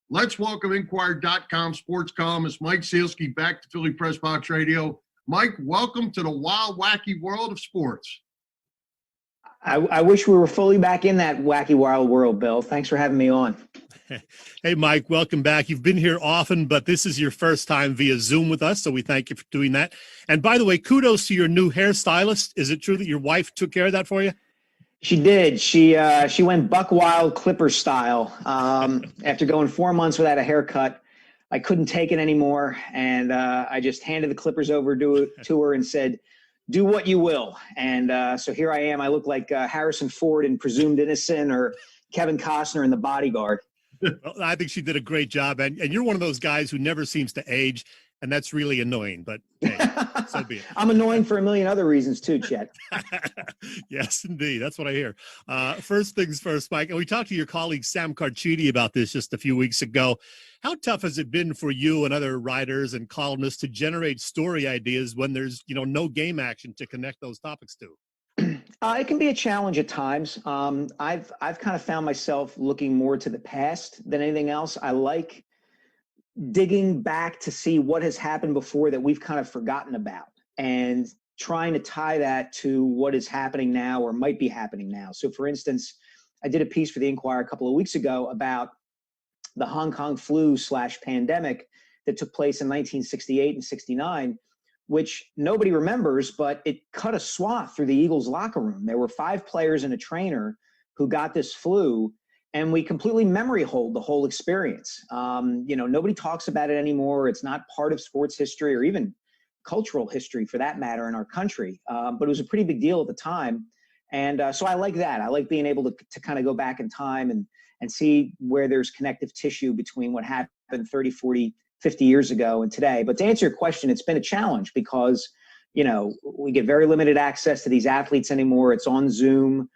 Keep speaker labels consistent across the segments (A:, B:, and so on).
A: Let's welcome Inquirer.com sports columnist Mike Sielski back to Philly Pressbox Radio. Mike, welcome to the wild, wacky world of sports.
B: I wish we were fully back in that wacky, wild world, Bill. Thanks for having me on.
C: Hey, Mike, welcome back. You've been here often, but this is your first time via Zoom with us, so we thank you for doing that. And by the way, kudos to your new hairstylist. Is it true that your wife took care of that for you?
B: She did. She went buck wild Clipper style. After going 4 months without a haircut, I couldn't take it anymore, and I just handed the Clippers over to her and said, "Do what you will." And so here I am. I look like Harrison Ford in Presumed Innocent or Kevin Costner in The Bodyguard.
C: Well, I think she did a great job, and you're one of those guys who never seems to age, and that's really annoying, but hey, so be it.
B: I'm annoying for a million other reasons too, Chet.
C: Yes, indeed. That's what I hear. First things first, Mike, and we talked to your colleague Sam Carchidi about this just a few weeks ago. How tough has it been for you and other writers and columnists to generate story ideas when there's, no game action to connect those topics to?
B: It can be a challenge at times. I've kind of found myself looking more to the past than anything else. I like digging back to see what has happened before that we've kind of forgotten about and trying to tie that to what is happening now or might be happening now. So for instance, I did a piece for the Inquirer a couple of weeks ago about the Hong Kong flu/pandemic that took place in 1968 and 69, which nobody remembers, but it cut a swath through the Eagles locker room. There were 5 players and a trainer who got this flu, and we completely memory hold the whole experience. Nobody talks about it anymore. It's not part of sports history or even cultural history for that matter in our country. But it was a pretty big deal at the time. And so I like that. I like being able to kind of go back in time and see where there's connective tissue between what happened 30, 40, 50 years ago and today. But to answer your question, it's been a challenge because, we get very limited access to these athletes anymore. It's on Zoom.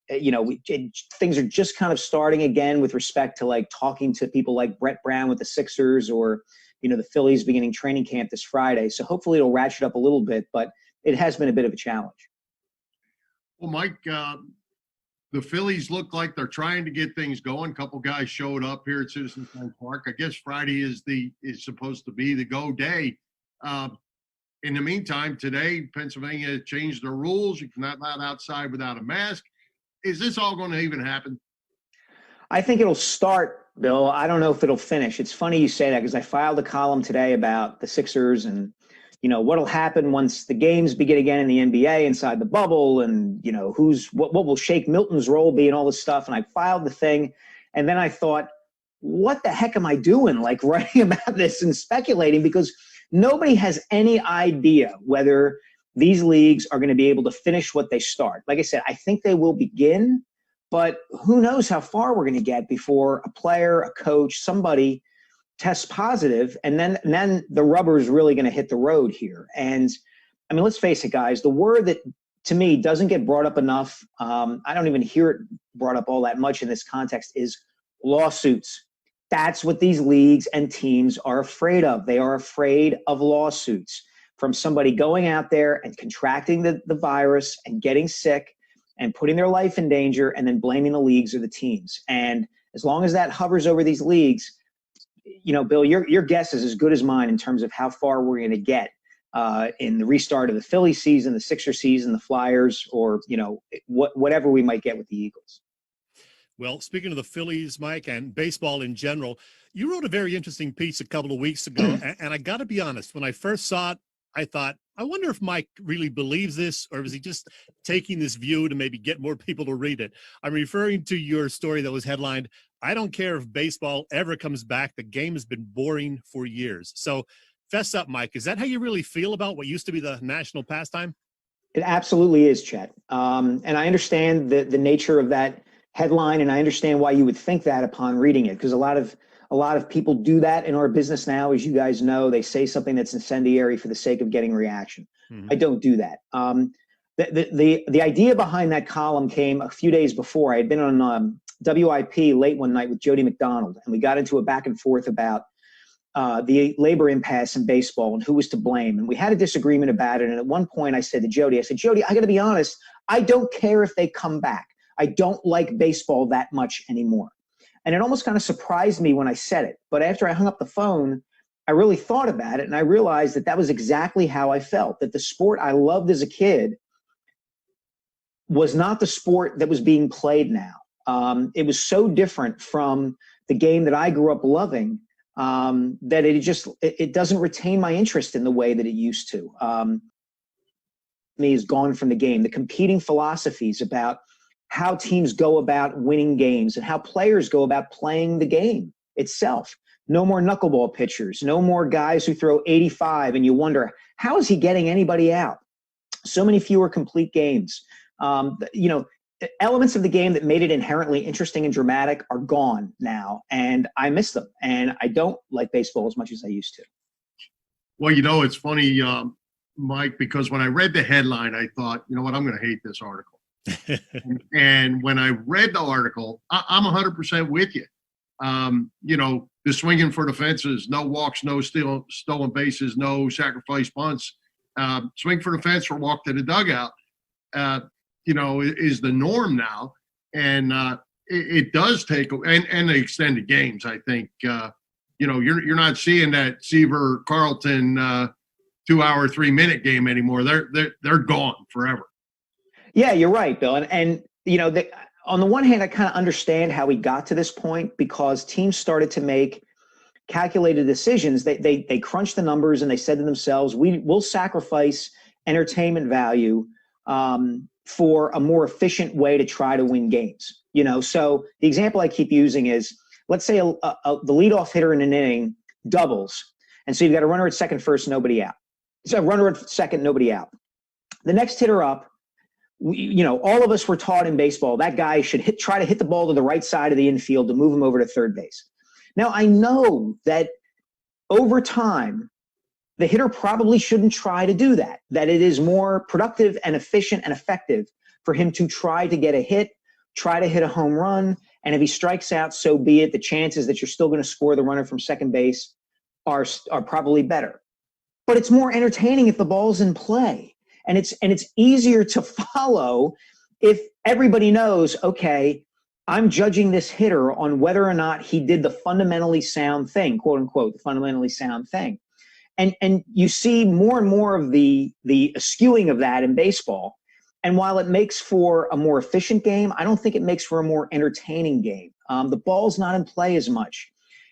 B: Things are just kind of starting again with respect to like talking to people like Brett Brown with the Sixers or, the Phillies beginning training camp this Friday. So hopefully it'll ratchet up a little bit, but it has been a bit of a challenge.
A: Well, Mike, the Phillies look like they're trying to get things going. A couple guys showed up here at Citizens Bank Park. I guess Friday is supposed to be the go day. In the meantime, today, Pennsylvania changed their rules. You cannot let outside without a mask. Is this all going to even happen?
B: I think it'll start, Bill. I don't know if it'll finish. It's funny you say that because I filed a column today about the Sixers and, what'll happen once the games begin again in the NBA inside the bubble and, what will Shake Milton's role be and all this stuff. And I filed the thing. And then I thought, what the heck am I doing? Like writing about this and speculating because nobody has any idea whether these leagues are going to be able to finish what they start. Like I said, I think they will begin, but who knows how far we're going to get before a player, a coach, somebody tests positive, and then the rubber is really going to hit the road here. And I mean, let's face it, guys, the word that to me doesn't get brought up enough, I don't even hear it brought up all that much in this context, is lawsuits. That's what these leagues and teams are afraid of. They are afraid of lawsuits from somebody going out there and contracting the virus and getting sick and putting their life in danger and then blaming the leagues or the teams. And as long as that hovers over these leagues, Bill, your guess is as good as mine in terms of how far we're going to get in the restart of the Philly season, the Sixer season, the Flyers, or, whatever we might get with the Eagles.
C: Well, speaking of the Phillies, Mike, and baseball in general, you wrote a very interesting piece a couple of weeks ago, and I got to be honest, when I first saw it, I thought, I wonder if Mike really believes this, or is he just taking this view to maybe get more people to read it? I'm referring to your story that was headlined, "I don't care if baseball ever comes back. The game has been boring for years." So fess up, Mike. Is that how you really feel about what used to be the national pastime?
B: It absolutely is, Chet. And I understand the nature of that headline, and I understand why you would think that upon reading it, because a lot of people do that in our business now. As you guys know, they say something that's incendiary for the sake of getting reaction. Mm-hmm. I don't do that. The idea behind that column came a few days before. I had been on WIP late one night with Jody McDonald, and we got into a back and forth about the labor impasse in baseball and who was to blame. And we had a disagreement about it. And at one point I said to Jody, Jody, I got to be honest, I don't care if they come back. I don't like baseball that much anymore. And it almost kind of surprised me when I said it. But after I hung up the phone, I really thought about it, and I realized that that was exactly how I felt, that the sport I loved as a kid was not the sport that was being played now. It was so different from the game that I grew up loving that it doesn't retain my interest in the way that it used to. Me is gone from the game. The competing philosophies about how teams go about winning games and how players go about playing the game itself. No more knuckleball pitchers, no more guys who throw 85 and you wonder, how is he getting anybody out? So many fewer complete games. Elements of the game that made it inherently interesting and dramatic are gone now, and I miss them. And I don't like baseball as much as I used to.
A: Well, it's funny, Mike, because when I read the headline, I thought, you know what, I'm going to hate this article. And when I read the article, I'm 100% with you. The swinging for the fences, no walks, no stolen bases, no sacrifice bunts, swing for the fence or walk to the dugout, is the norm now. And it does take, and the extended games, I think, you're not seeing that Seaver Carlton 2 hour, 3 minute game anymore. They're gone forever.
B: Yeah, you're right, Bill. And on the one hand, I kind of understand how we got to this point because teams started to make calculated decisions. They crunched the numbers and they said to themselves, we'll sacrifice entertainment value for a more efficient way to try to win games. So the example I keep using is, let's say the leadoff hitter in an inning doubles. And so you've got a runner at second, first, nobody out. So a runner at second, nobody out. The next hitter up, all of us were taught in baseball that guy should try to hit the ball to the right side of the infield to move him over to third base. Now, I know that over time, the hitter probably shouldn't try to do that it is more productive and efficient and effective for him to try to get a hit, try to hit a home run. And if he strikes out, so be it. The chances that you're still going to score the runner from second base are probably better. But it's more entertaining if the ball's in play. And it's easier to follow if everybody knows, okay, I'm judging this hitter on whether or not he did the fundamentally sound thing, quote unquote, the fundamentally sound thing. And you see more and more of the eschewing of that in baseball. And while it makes for a more efficient game, I don't think it makes for a more entertaining game. The ball's not in play as much.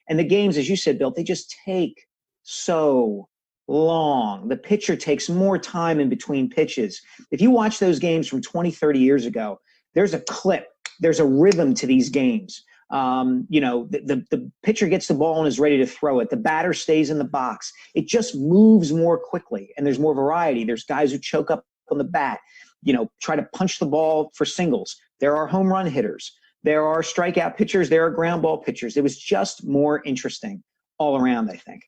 B: And the games, as you said, Bill, they just take so long. The pitcher takes more time in between pitches. If you watch those games from 20, 30 years ago, there's a clip, there's a rhythm to these games. The pitcher gets the ball and is ready to throw it. The batter stays in the box. It just moves more quickly and there's more variety. There's guys who choke up on the bat, try to punch the ball for singles. There are home run hitters. There are strikeout pitchers. There are ground ball pitchers. It was just more interesting all around, I think.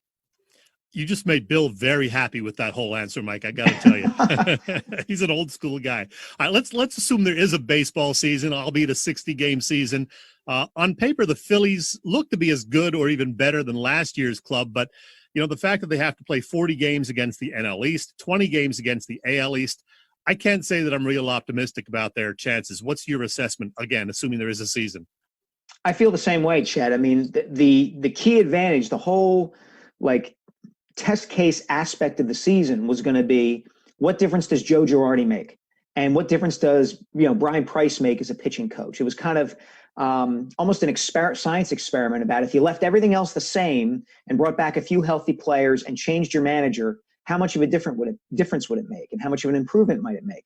C: You just made Bill very happy with that whole answer, Mike. I got to tell you, he's an old school guy. All right, let's assume there is a baseball season, albeit a 60-game season. On paper, the Phillies look to be as good or even better than last year's club. But, the fact that they have to play 40 games against the NL East, 20 games against the AL East, I can't say that I'm real optimistic about their chances. What's your assessment, again, assuming there is a season?
B: I feel the same way, Chet. I mean, the key advantage, the whole, test case aspect of the season was going to be, what difference does Joe Girardi make? And what difference does, Brian Price make as a pitching coach? It was kind of almost an science experiment about if you left everything else the same and brought back a few healthy players and changed your manager, how much of a difference would it make? And how much of an improvement might it make?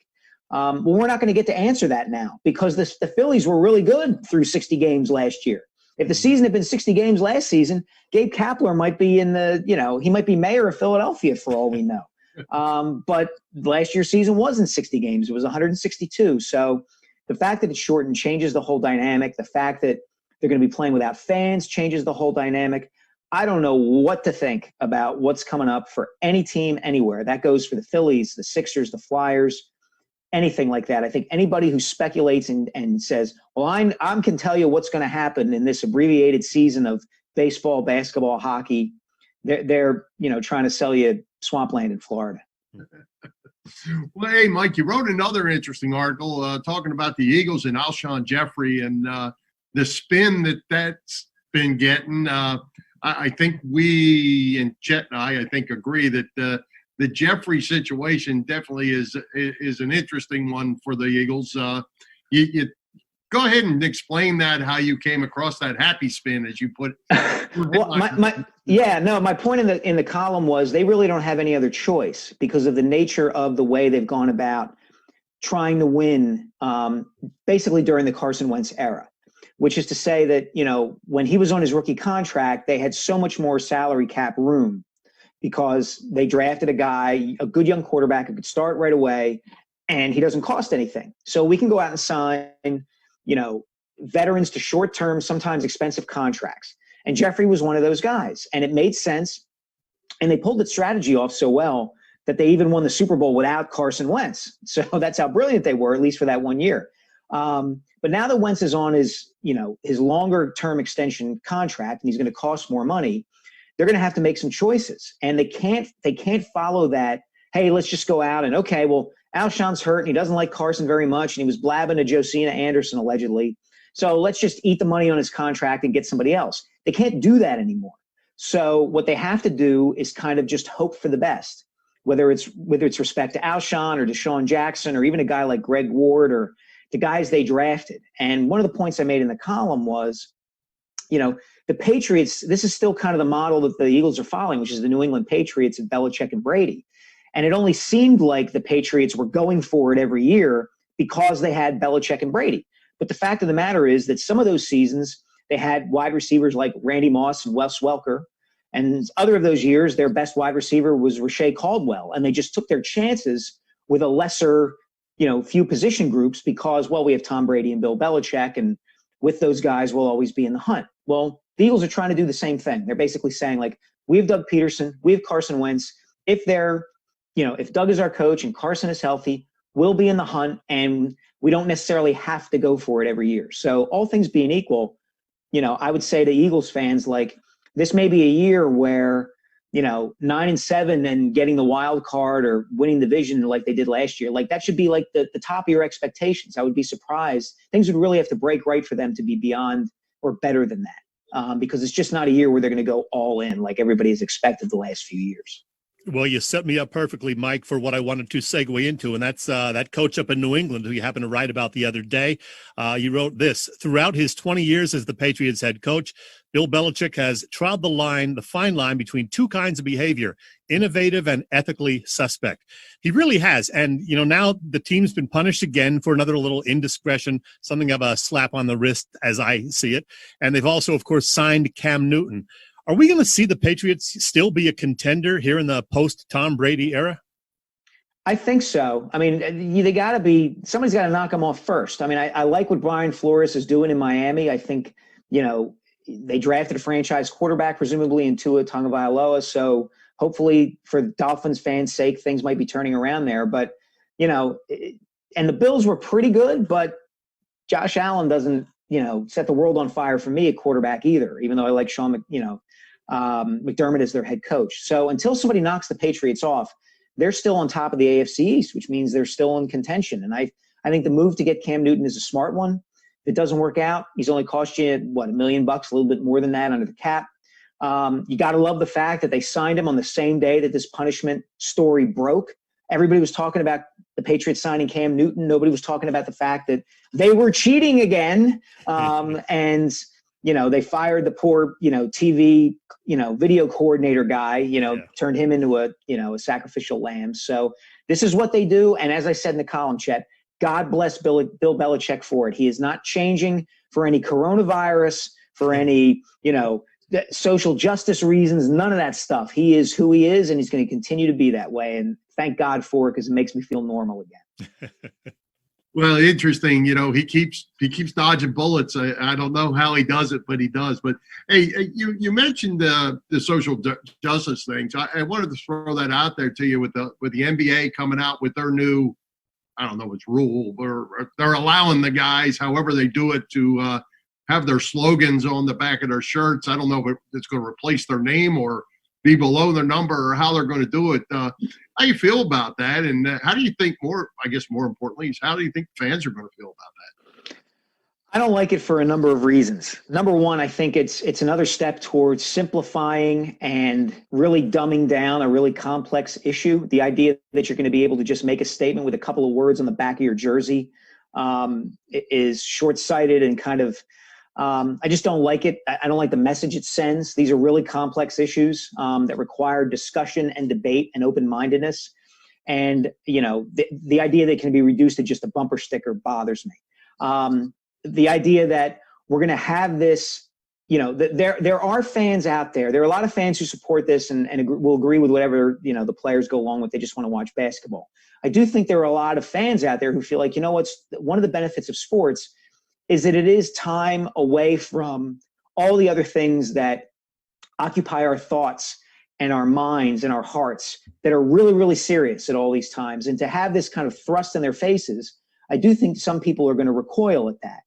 B: Well, we're not going to get to answer that now because the Phillies were really good through 60 games last year. If the season had been 60 games last season, Gabe Kapler might be he might be mayor of Philadelphia for all we know. But last year's season wasn't 60 games. It was 162. So the fact that it's shortened changes the whole dynamic. The fact that they're going to be playing without fans changes the whole dynamic. I don't know what to think about what's coming up for any team anywhere. That goes for the Phillies, the Sixers, the Flyers, anything like that. I think anybody who speculates and says, well, I can tell you what's going to happen in this abbreviated season of baseball, basketball, hockey, they're trying to sell you swampland in Florida.
A: Well, hey, Mike, you wrote another interesting article talking about the Eagles and Alshon Jeffrey. And, the spin that's been getting. I think we and Chet and I think agree that the Jeffrey situation definitely is an interesting one for the Eagles. You go ahead and explain that, how you came across that happy spin, as you put it.
B: Well, my point in the column was they really don't have any other choice because of the nature of the way they've gone about trying to win, basically during the Carson Wentz era, which is to say that, when he was on his rookie contract, they had so much more salary cap room because they drafted a good young quarterback who could start right away, and he doesn't cost anything. So we can go out and sign, veterans to short-term, sometimes expensive contracts. And Jeffrey was one of those guys, and it made sense. And they pulled the strategy off so well that they even won the Super Bowl without Carson Wentz. So that's how brilliant they were, at least for that 1 year. But now that Wentz is on his longer-term extension contract, and he's going to cost more money, they're going to have to make some choices. And they can't follow that, hey, let's just go out and, okay, well, Alshon's hurt and he doesn't like Carson very much, and he was blabbing to Josina Anderson allegedly. So let's just eat the money on his contract and get somebody else. They can't do that anymore. So what they have to do is kind of just hope for the best, whether it's respect to Alshon or Deshaun Jackson or even a guy like Greg Ward or the guys they drafted. And one of the points I made in the column was, the Patriots, this is still kind of the model that the Eagles are following, which is the New England Patriots of Belichick and Brady. And it only seemed like the Patriots were going for it every year because they had Belichick and Brady. But the fact of the matter is that some of those seasons, they had wide receivers like Randy Moss and Wes Welker. And other of those years, their best wide receiver was Rashae Caldwell. And they just took their chances with a lesser, few position groups because, well, we have Tom Brady and Bill Belichick, and with those guys, we'll always be in the hunt. Well, the Eagles are trying to do the same thing. They're basically saying, like, we have Doug Peterson, we have Carson Wentz. If Doug is our coach and Carson is healthy, we'll be in the hunt, and we don't necessarily have to go for it every year. So all things being equal, I would say to Eagles fans, like, this may be a year where, 9-7 and getting the wild card or winning the division like they did last year, like that should be like the top of your expectations. I would be surprised. Things would really have to break right for them to be beyond or better than that, because it's just not a year where they're going to go all in like everybody has expected the last few years.
C: Well, you set me up perfectly, Mike, for what I wanted to segue into, and that's that coach up in New England who you happened to write about the other day. You wrote this: throughout his 20 years as the Patriots head coach, Bill Belichick has trod the fine line between two kinds of behavior, innovative and ethically suspect. He really has. And, now the team's been punished again for another little indiscretion, something of a slap on the wrist as I see it. And they've also, of course, signed Cam Newton. Are we going to see the Patriots still be a contender here in the post-Tom Brady era?
B: I think so. I mean, somebody's got to knock them off first. I mean, I like what Brian Flores is doing in Miami. I think, they drafted a franchise quarterback, presumably in Tua Tagovailoa. So hopefully for Dolphins fans' sake, things might be turning around there. But, and the Bills were pretty good, but Josh Allen doesn't, set the world on fire for me at quarterback either, even though I like Sean, McDermott as their head coach. So until somebody knocks the Patriots off, they're still on top of the AFC East, which means they're still in contention. And I think the move to get Cam Newton is a smart one. If it doesn't work out, he's only cost you, $1 million, a little bit more than that under the cap. You got to love the fact that they signed him on the same day that this punishment story broke. Everybody was talking about the Patriots signing Cam Newton. Nobody was talking about the fact that they were cheating again. And, they fired the poor, TV, video coordinator guy, turned him into a sacrificial lamb. So this is what they do. And as I said in the column, Chet, God bless Bill Belichick for it. He is not changing for any coronavirus, for any, social justice reasons, none of that stuff. He is who he is, and he's going to continue to be that way. And thank God for it, because it makes me feel normal again.
A: Well, interesting. He keeps dodging bullets. I don't know how he does it, but he does. But hey, you mentioned the social justice things. I wanted to throw that out there to you with the NBA coming out with their new, I don't know, it's rule, or they're allowing the guys, however they do it, to have their slogans on the back of their shirts. I don't know if it's going to replace their name or be below their number, or how they're going to do it. How do you feel about that? And how do you think more importantly, is how do you think fans are going to feel about that?
B: I don't like it for a number of reasons. Number one, I think it's another step towards simplifying and really dumbing down a really complex issue. The idea that you're going to be able to just make a statement with a couple of words on the back of your jersey is short-sighted and kind of, I just don't like it. I don't like the message it sends. These are really complex issues that require discussion and debate and open-mindedness. And, the idea that it can be reduced to just a bumper sticker bothers me. The idea that we're going to have this, there are fans out there. There are a lot of fans who support this and will agree with whatever, the players go along with. They just want to watch basketball. I do think there are a lot of fans out there who feel like, what's one of the benefits of sports is that it is time away from all the other things that occupy our thoughts and our minds and our hearts that are really, really serious at all these times. And to have this kind of thrust in their faces, I do think some people are going to recoil at that.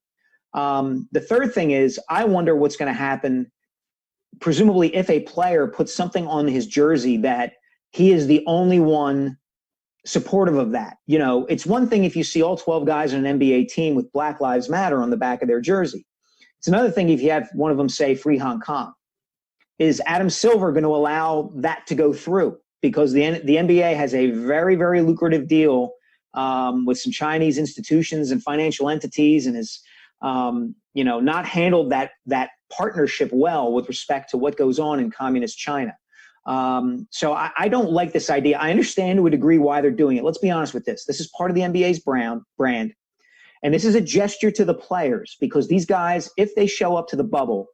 B: The third thing is, I wonder what's going to happen, presumably if a player puts something on his jersey that he is the only one supportive of that. It's one thing if you see all 12 guys on an NBA team with Black Lives Matter on the back of their jersey. It's another thing if you have one of them say Free Hong Kong. Is Adam Silver going to allow that to go through? Because the NBA has a very, very lucrative deal with some Chinese institutions and financial entities, and is not handled that partnership well with respect to what goes on in communist China. So I don't like this idea. I understand to a degree why they're doing it. Let's be honest with this. This is part of the NBA's brand. And this is a gesture to the players, because these guys, if they show up to the bubble,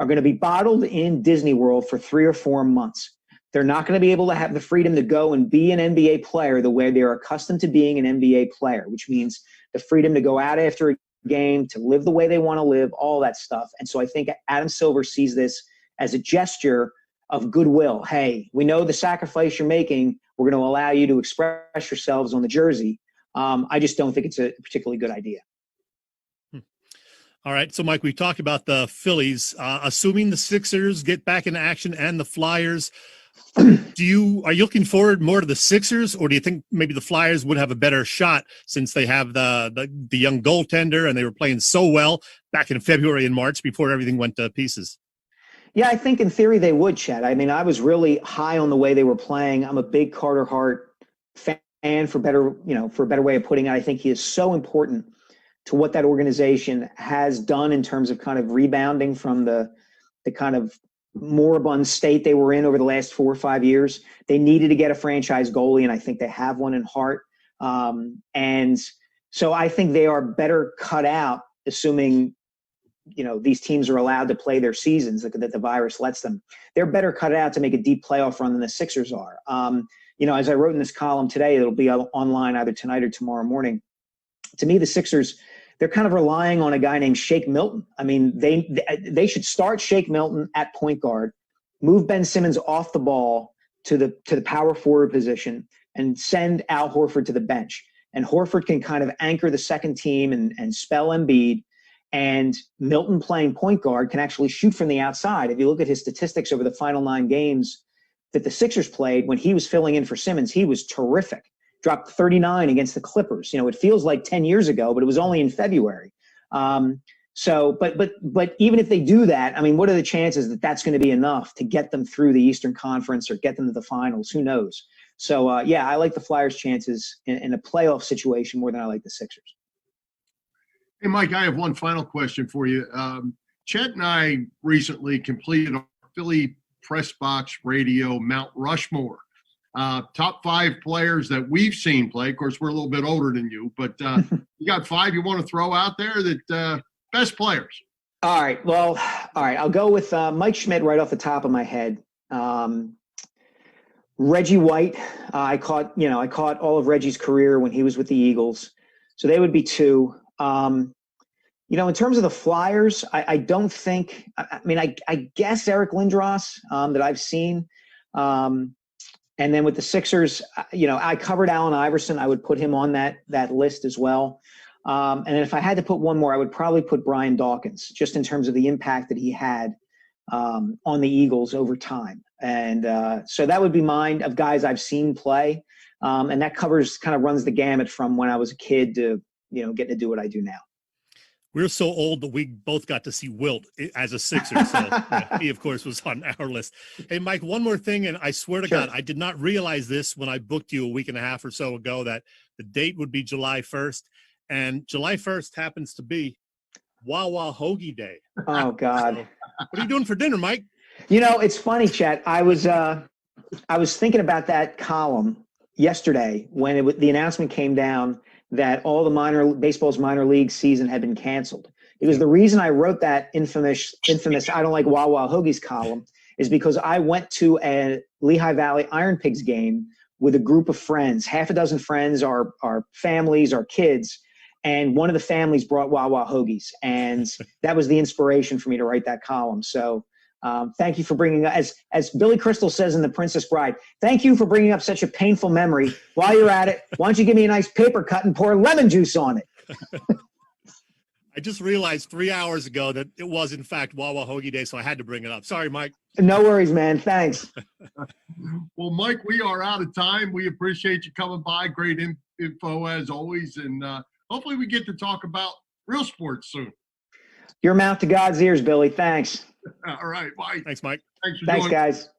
B: are going to be bottled in Disney World for 3 or 4 months. They're not going to be able to have the freedom to go and be an NBA player the way they're accustomed to being an NBA player, which means the freedom to go out after a game, to live the way they want to live, all that stuff. And so I think Adam Silver sees this as a gesture of goodwill. Hey, we know the sacrifice you're making. We're going to allow you to express yourselves on the jersey. I just don't think it's a particularly good idea.
C: All right. So, Mike, we've talked about the Phillies. Assuming the Sixers get back into action and the Flyers, are you looking forward more to the Sixers, or do you think maybe the Flyers would have a better shot since they have the young goaltender and they were playing so well back in February and March before everything went to pieces?
B: Yeah, I think in theory they would, Chet. I mean, I was really high on the way they were playing. I'm a big Carter Hart fan, for a better way of putting it. I think he is so important to what that organization has done in terms of kind of rebounding from the kind of moribund state they were in over the last 4 or 5 years. They needed to get a franchise goalie, and I think they have one in Hart. And so I think they are better cut out, assuming these teams are allowed to play their seasons, that the virus lets them. They're better cut out to make a deep playoff run than the Sixers are. As I wrote in this column today, it'll be online either tonight or tomorrow morning. To me, the Sixers, they're kind of relying on a guy named Shake Milton. I mean, they should start Shake Milton at point guard, move Ben Simmons off the ball to the power forward position, and send Al Horford to the bench. And Horford can kind of anchor the second team and spell Embiid. And Milton playing point guard can actually shoot from the outside. If you look at his statistics over the final 9 games that the Sixers played, when he was filling in for Simmons, he was terrific. Dropped 39 against the Clippers. It feels like 10 years ago, but it was only in February. But even if they do that, I mean, what are the chances that that's going to be enough to get them through the Eastern Conference or get them to the finals? Who knows? So, I like the Flyers' chances in a playoff situation more than I like the Sixers.
A: Hey, Mike, I have one final question for you. Chet and I recently completed our Philly Pressbox Radio Mount Rushmore. Top 5 players that we've seen play. Of course, we're a little bit older than you, but you got 5 you want to throw out there that best players.
B: All right. I'll go with Mike Schmidt right off the top of my head. Reggie White. I caught all of Reggie's career when he was with the Eagles. So they would be 2. In terms of the Flyers, I don't think, I guess Eric Lindros that I've seen. And then with the Sixers, I covered Allen Iverson. I would put him on that list as well. And then if I had to put one more, I would probably put Brian Dawkins, just in terms of the impact that he had on the Eagles over time. And so that would be mine of guys I've seen play. And that runs the gamut from when I was a kid to, getting to do what I do now.
C: We're so old that we both got to see Wilt as a Sixer. So he, of course, was on our list. Hey, Mike, one more thing. And I swear to God, I did not realize this when I booked you a week and a half or so ago, that the date would be July 1st. And July 1st happens to be Wawa Hoagie Day.
B: Oh, God.
C: So, what are you doing for dinner, Mike?
B: You know, it's funny, Chet. I was thinking about that column yesterday when the announcement came down that all the baseball's minor league season had been canceled. Because the reason I wrote that infamous I don't like Wawa Hoagies column is because I went to a Lehigh Valley Iron Pigs game with a group of friends, half a dozen friends, our families, our kids, and one of the families brought Wawa Hoagies, and that was the inspiration for me to write that column. So thank you for bringing up, as Billy Crystal says in The Princess Bride, thank you for bringing up such a painful memory. While you're at it, why don't you give me a nice paper cut and pour lemon juice on it?
C: I just realized 3 hours ago that it was, in fact, Wawa Hoagie Day, so I had to bring it up. Sorry, Mike.
B: No worries, man. Thanks.
A: Well, Mike, we are out of time. We appreciate you coming by. Great info as always. And hopefully we get to talk about real sports soon.
B: Your mouth to God's ears, Billy. Thanks.
A: All right. Bye.
C: Thanks, Mike.
A: Thanks for
B: Thanks,
A: joining.
B: guys.